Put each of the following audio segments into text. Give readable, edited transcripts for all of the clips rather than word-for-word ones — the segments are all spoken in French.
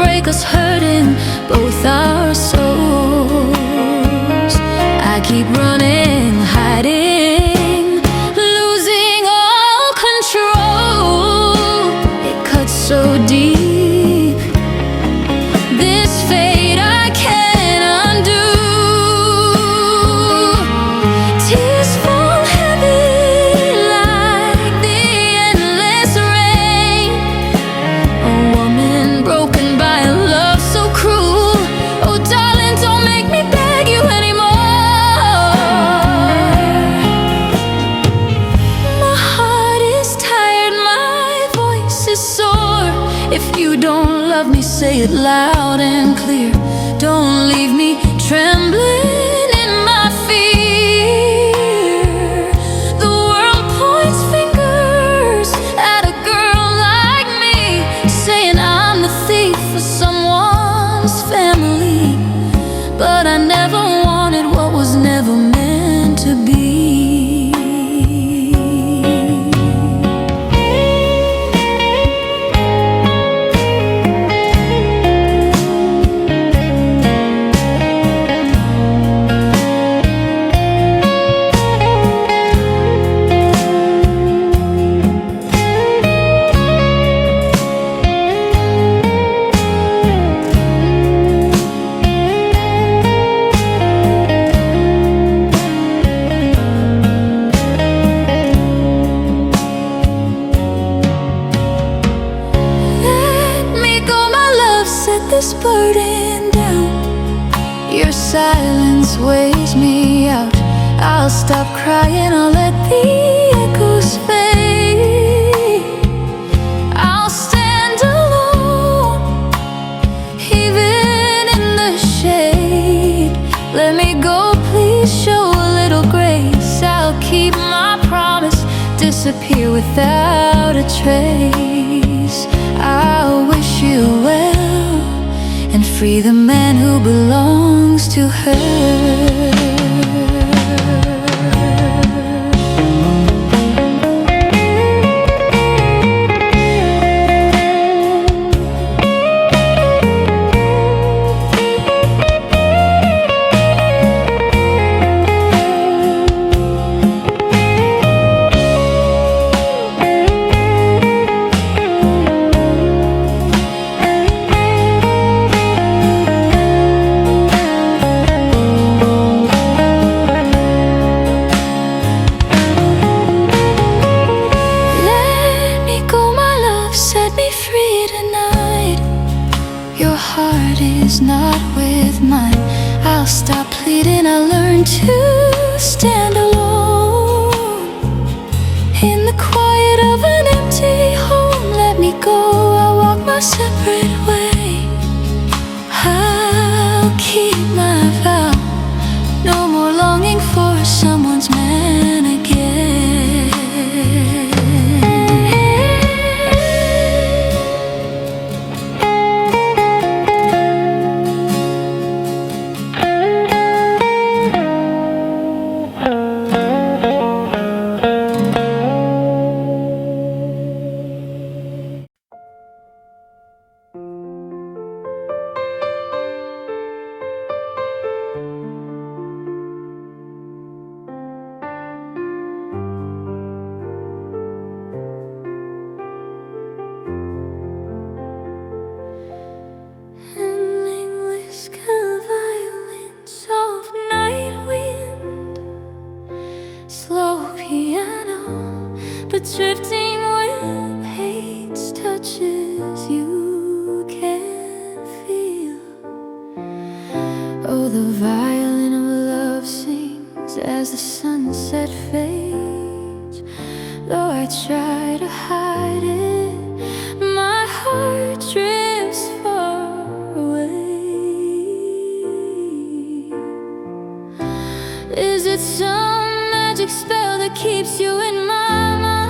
break us, hurting both our souls. I keep running, hiding, losing all control. It cuts so deep. This fate I can't undo. Tears fall heavy like the endless rain. A woman broken by a love so cruel. Oh darling, don't make me beg you anymore. My heart is tired, my voice is sore. If you don't love me, say it loud and clear. Don't leave me trembling in my fear. The world points fingers at a girl like me, saying I'm the thief for someone's family. But I never wanted what was never meant to be. This burden down. Your silence weighs me out. I'll stop crying, I'll let the echoes fade. I'll stand alone, even in the shade. Let me go, please show a little grace. I'll keep my promise, disappear without a trace. I'll wish you well and free the man who belongs to her. Your heart is not with mine. I'll stop pleading, I'll learn to stand alone. In the quiet of an empty home, let me go, I'll walk my separate way. I'll keep my vow, no more longing for someone's man again. But drifting when hate touches, you can feel. Oh, the violin of love sings as the sunset fades. Though I try to hide it, my heart drifts far away. Is it some magic spell that keeps you in my mind?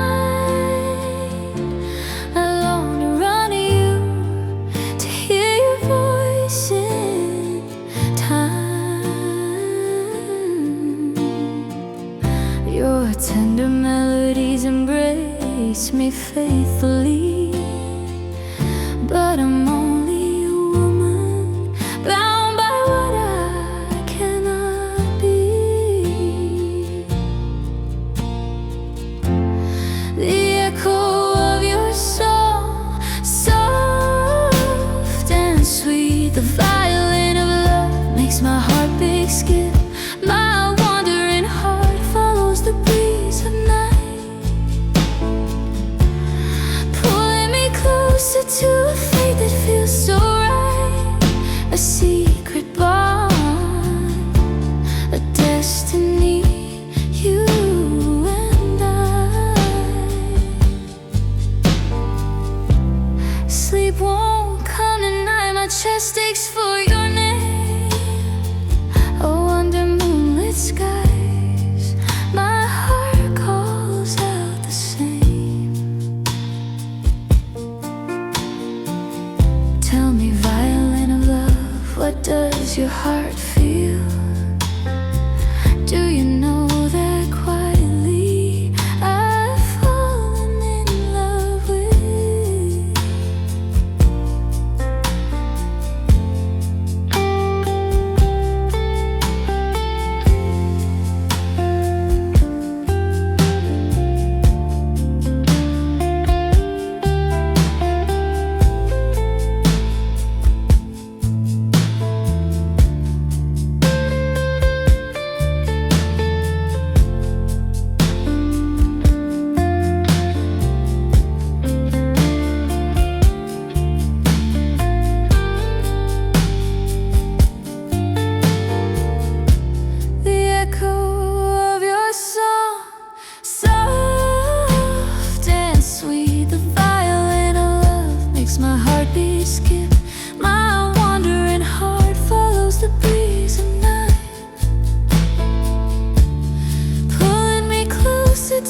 Tender melodies embrace me faithfully, but I'm only a sweet. The violin of love makes my heartbeat skip. My wandering heart follows the breeze of night, pulling me closer to a fate that feels so right. A secret bond, a destiny, you and I. Sleep won't come tonight, my chest aches for your name. Oh, under moonlit skies, my heart calls out the same. Tell me, violin of love, what does your heart feel? Do you know that quietly I've fallen in love with?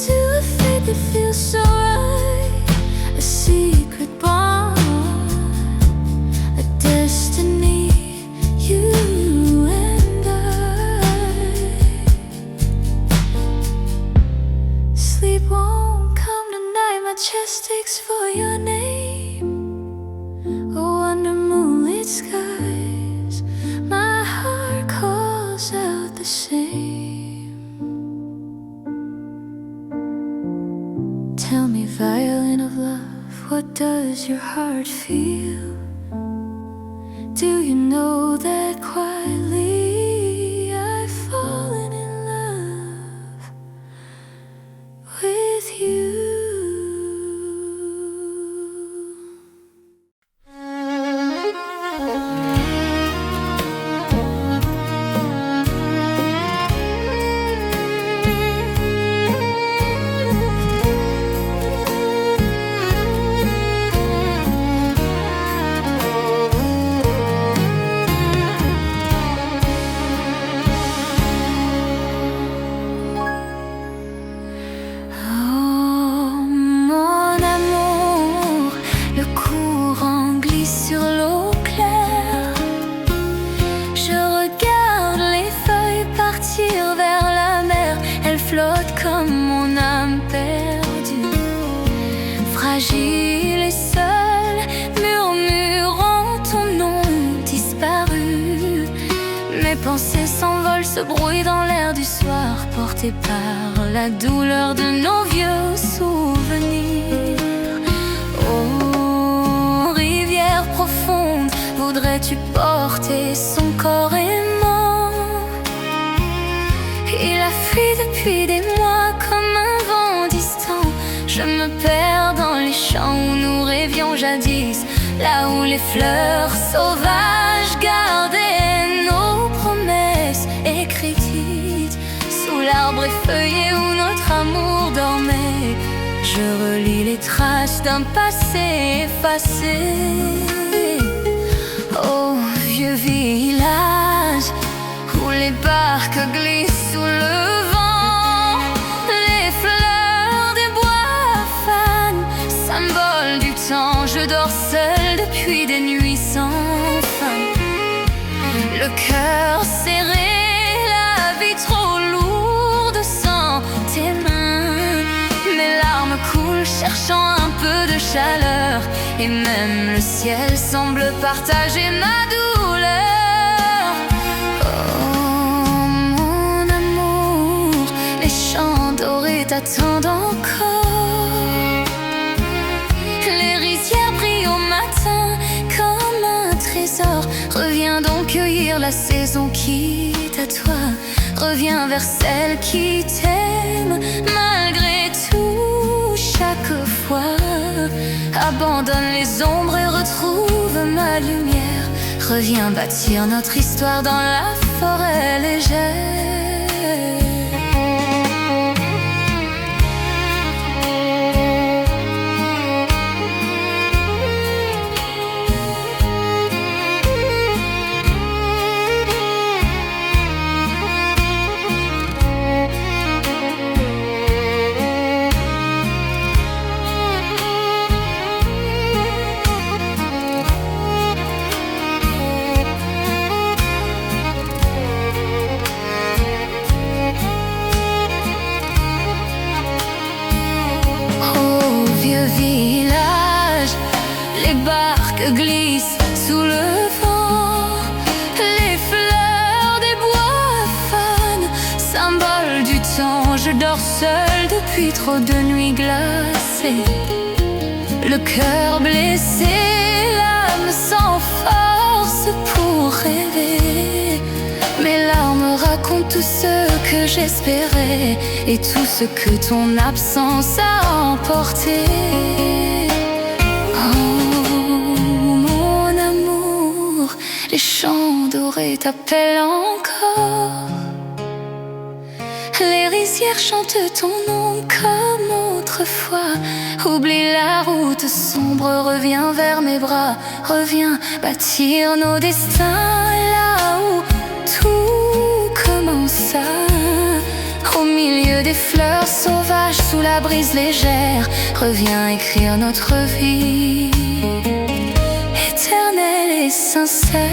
To a fate that feels so right, a secret bond, a destiny, you and I. Sleep won't come tonight, my chest aches for your name. Oh, under moonlit skies, my heart calls out the same. Tell me, violin of love, what does your heart feel? Do you know that quietly I've fallen in love with you? Comme mon âme perdue, fragile et seule, murmurant ton nom disparu. Mes pensées s'envolent, se brouillent dans l'air du soir, portées par la douleur de nos vieux souvenirs. Oh, rivière profonde, voudrais-tu porter son corps aimant? Il a fui depuis des mois comme un vent distant. Je me perds dans les champs où nous rêvions jadis, là où les fleurs sauvages gardaient nos promesses écrites, sous l'arbre effeuillé où notre amour dormait. Je relis les traces d'un passé effacé. Oh, vieux village où les barques glissent sous le vent, les fleurs des bois fanes, symbole du temps. Je dors seul depuis des nuits sans fin, le cœur serré, la vie trop lourde sans tes mains. Mes larmes coulent cherchant un peu de chaleur, et même le ciel semble partager ma douleur. Oh mon amour, les champs dorés t'attendent encore. Les rizières brillent au matin comme un trésor. trésor. Reviens donc cueillir la saison qui est à toi. Reviens vers celle qui t'aime malgré tout chaque fois. Abandonne les ombres et retrouve ma lumière. Reviens bâtir notre histoire dans la forêt légère. Village, les barques glissent sous le vent. Les fleurs des bois fanent, symbole du temps. Je dors seul depuis trop de nuits glacées. Le cœur blessé, l'âme sans force pour rêver. Mes larmes racontent tout ce que j'espérais et tout ce que ton absence a emporté. Oh, mon amour, les chants dorés t'appellent encore. Les rizières chantent ton nom comme autrefois. Oublie la route sombre, reviens vers mes bras. Reviens bâtir nos destins là où tout commença. Au milieu des fleurs sauvages, sous la brise légère, reviens écrire notre vie éternelle et sincère.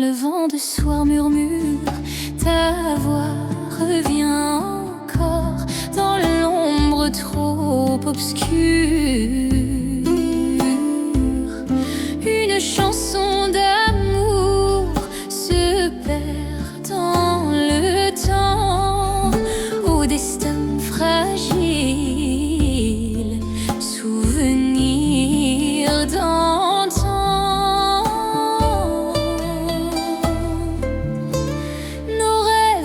Le vent de soir murmure, ta voix revient encore dans l'ombre trop obscure. Une chanson d'amour se perd dans le temps, au destin fragile, souvenir d'antan.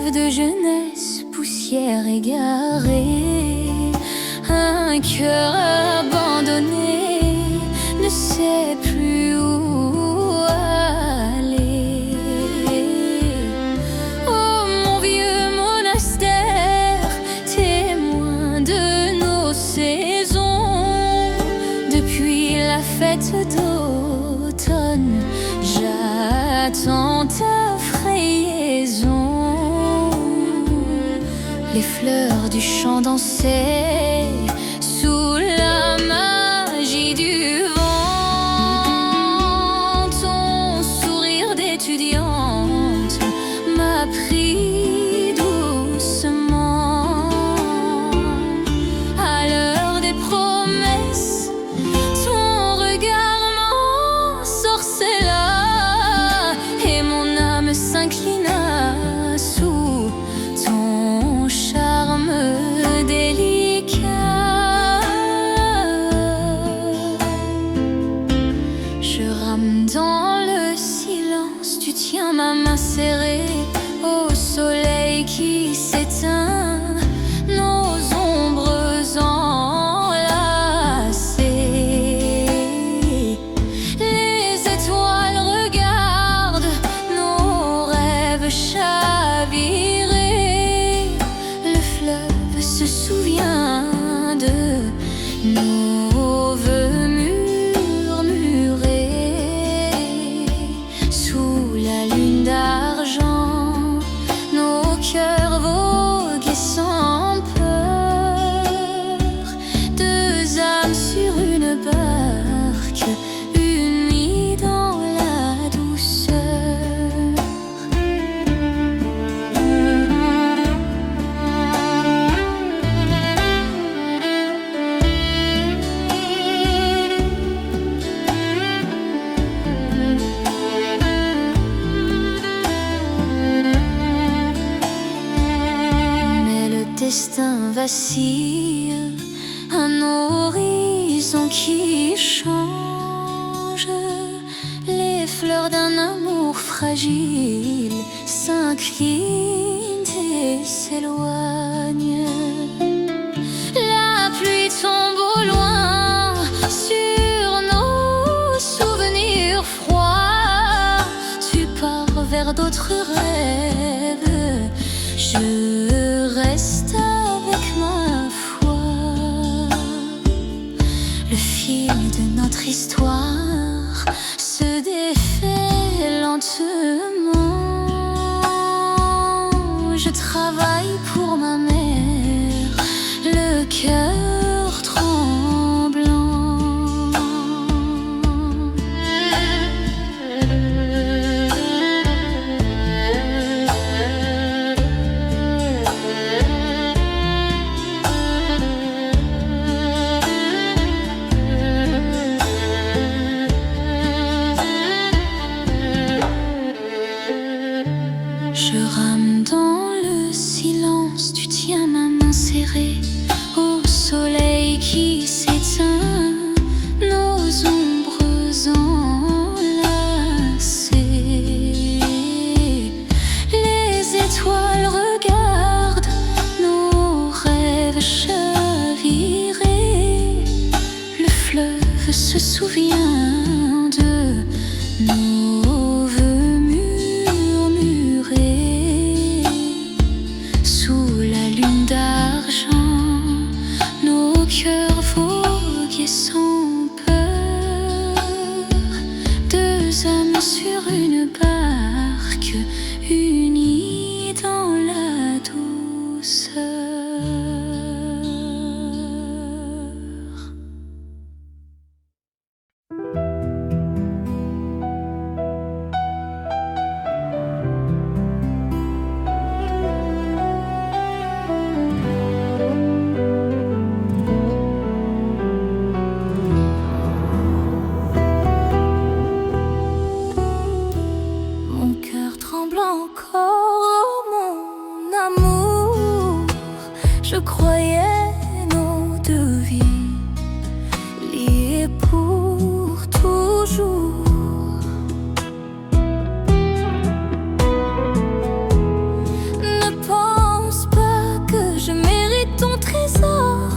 De jeunesse, poussière égarée, un cœur abandonné ne sait plus où aller. Oh mon vieux monastère, témoin de nos saisons, depuis la fête d'automne, j'attends ta frayaison. Les fleurs du champ dansaient sous la magie du vent. Ton sourire d'étudiante m'a pris doucement. À l'heure des promesses, ton regard m'ensorcela et mon âme s'inclina sous ton charme délicat. Je rame dans le silence, tu tiens ma main serrée au soleil qui s'éteint, nos ombres enlacées. Les étoiles regardent destin vacille, un horizon qui change. Les fleurs d'un amour fragile s'inclinent et s'éloignent. La pluie tombe au loin sur nos souvenirs froids. Tu pars vers d'autres rêves, je reste avec ma foi. Le fil de notre histoire se défait lentement. Je travaille pour ma mère, le cœur tremblant. Je rame dans le silence, tu tiens ma main serrée au soleil qui s'éteint, nos ombres enlacées. Les étoiles regardent nos rêves chavirés. Le fleuve se souvient de nos vœux murmurés. Sous la lune d'argent, nos cœurs voguaient sans peur. Deux âmes sur une barque, unies dans la douceur. Mon cœur tremble encore, mon amour. Je croyais nos deux vies liées pour toujours. Ne pense pas que je mérite ton trésor.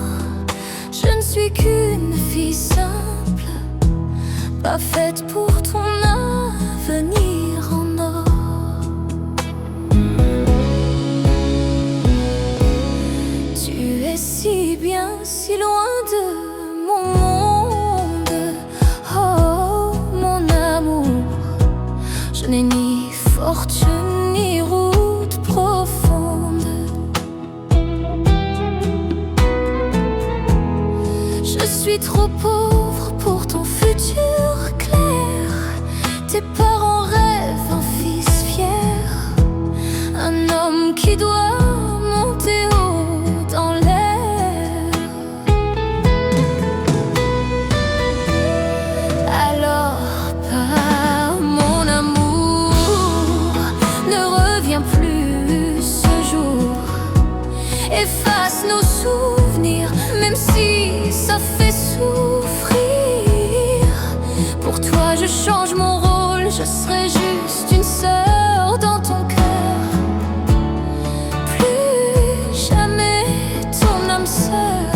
Je ne suis qu'une fille simple, pas faite pour ton avenir en or. Tu es si bien, si loin de mon monde. Oh, mon amour, je n'ai ni fortune ni route profonde. Je suis trop pauvre pour ton futur clair. Tes parents rêvent un fils fier, un homme qui doit monter haut dans l'air. Alors pars, mon amour, ne reviens plus ce jour. Efface nos souvenirs, même si ça fait souffrir. Pour toi je change mon rôle, je serai juste une sœur dans ton cœur. Plus jamais ton âme sœur.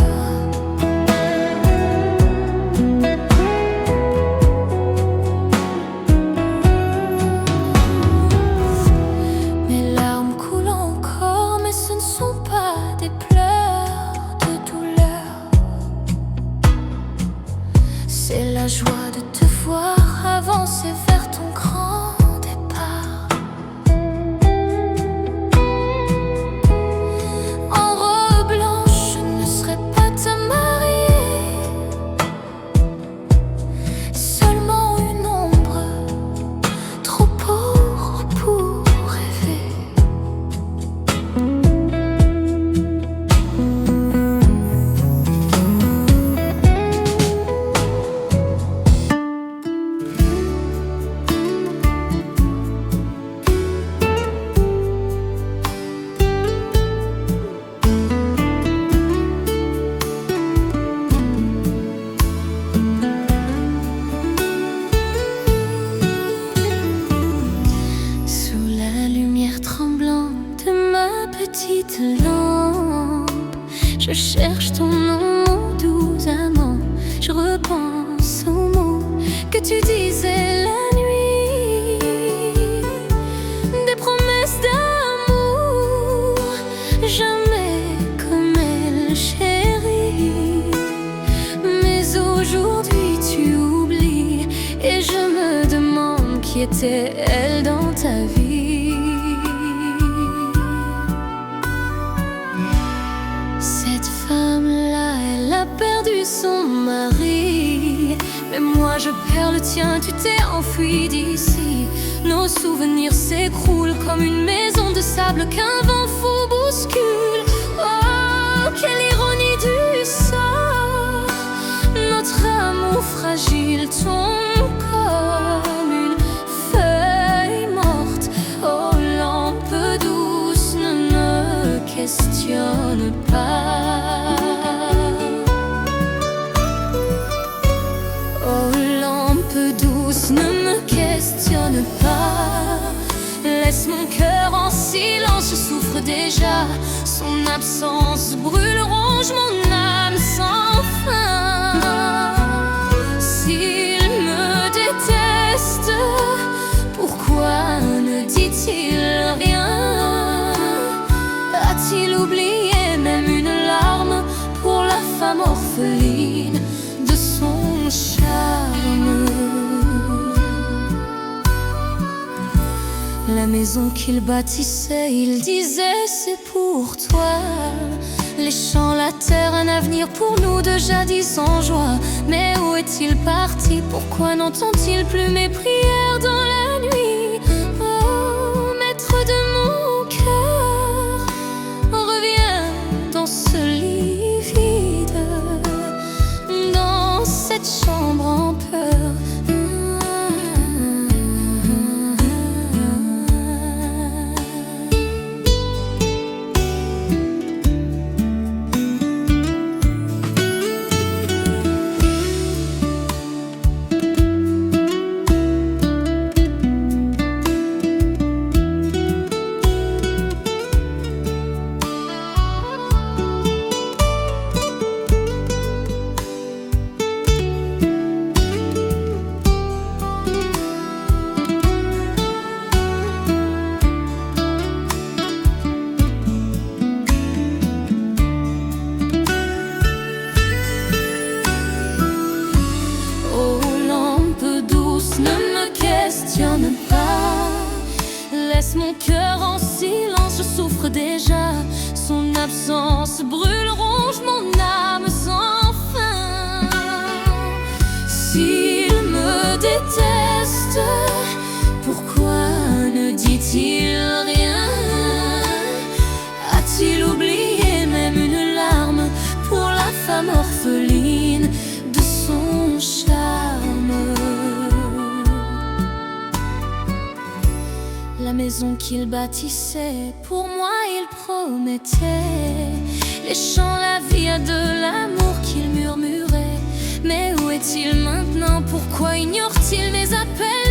Mes larmes coulent encore, mais ce ne sont pas des pleurs de douleur. C'est la joie de te voir avancer vers ton grand départ. Je cherche ton nom, mon doux amant. Je repense aux mots que tu disais la nuit, des promesses d'amour, jamais comme elle, chérie. Mais aujourd'hui tu oublies, et je me demande qui était elle dans ta vie. Cette femme-là, elle a perdu son mari, mais moi je perds le tien, tu t'es enfui d'ici. Nos souvenirs s'écroulent comme une maison de sable qu'un vent fou bouscule. Oh, quelle ironie du sort, notre amour fragile tombe comme une feuille morte. Oh, lampe douce, ne me questionne pas. Oh, lampe douce, ne me questionne pas. Laisse mon cœur en silence, je souffre déjà. Son absence brûle, ronge mon âme sans fin. S'il me déteste, pourquoi ne dit-il rien? A-t-il oublié même une larme pour la femme orpheline de son charme? La maison qu'il bâtissait, il disait c'est pour toi. Les champs, la terre, un avenir pour nous de jadis en joie. Mais où est-il parti? Pourquoi n'entend-il plus mes prières dans la nuit? Oh, maître de mon cœur, reviens dans ce lit vide, dans cette chambre en peur. Laisse mon cœur en silence, je souffre déjà. Son absence brûle, ronge mon âme sans fin. S'il me déteste, pourquoi ne dit-il rien? A-t-il oublié même une larme pour la femme orpheline de son charme? La maison qu'il bâtissait, pour moi il promettait. Les chants, la vie, à de l'amour qu'il murmurait. Mais où est-il maintenant? Pourquoi ignore-t-il mes appels?